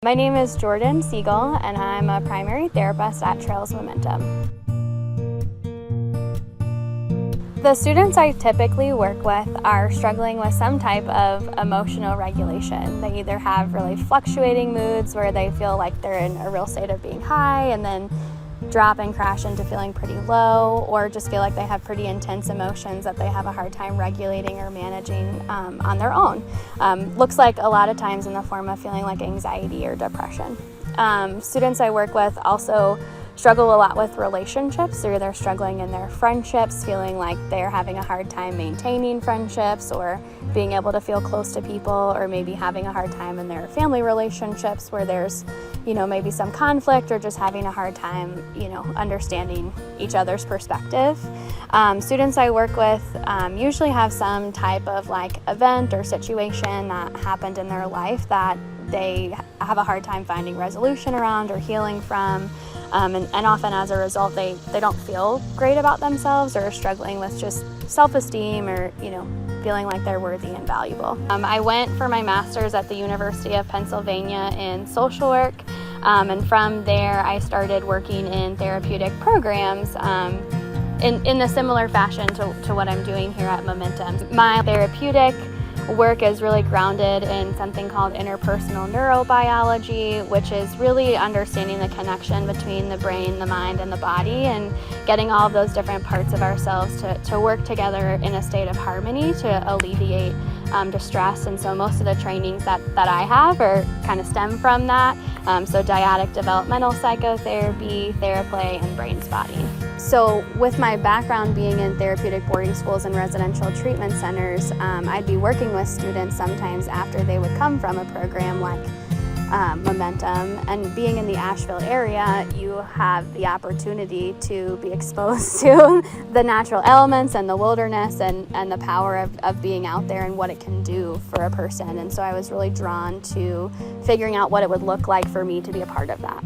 My name is Jordan Siegel, and I'm a primary therapist at Trails Momentum. The students I typically work with are struggling with some type of emotional regulation. They either have really fluctuating moods where they feel like they're in a real state of being high and then drop and crash into feeling pretty low, or just feel like they have pretty intense emotions that they have a hard time regulating or managing on their own. Looks like a lot of times in the form of feeling like anxiety or depression. Students I work with also struggle a lot with relationships. They're either struggling in their friendships, feeling like they're having a hard time maintaining friendships or being able to feel close to people, or maybe having a hard time in their family relationships where there's, maybe some conflict, or just having a hard time, understanding each other's perspective. Students I work with usually have some type of event or situation that happened in their life that they have a hard time finding resolution around or healing from. And often as a result, they don't feel great about themselves, or are struggling with just self-esteem, or feeling like they're worthy and valuable. I went for my master's at the University of Pennsylvania in social work, and from there I started working in therapeutic programs in a similar fashion to what I'm doing here at Momentum. My therapeutic work is really grounded in something called interpersonal neurobiology, which is really understanding the connection between the brain, the mind, and the body, and getting all of those different parts of ourselves to work together in a state of harmony to alleviate distress. And so most of the trainings that I have are kind of stem from that. So dyadic developmental psychotherapy, TheraPlay, and brain spotting. So with my background being in therapeutic boarding schools and residential treatment centers, I'd be working with students sometimes after they would come from a program like Momentum. And being in the Asheville area, you have the opportunity to be exposed to the natural elements and the wilderness and the power of being out there and what it can do for a person. And so I was really drawn to figuring out what it would look like for me to be a part of that.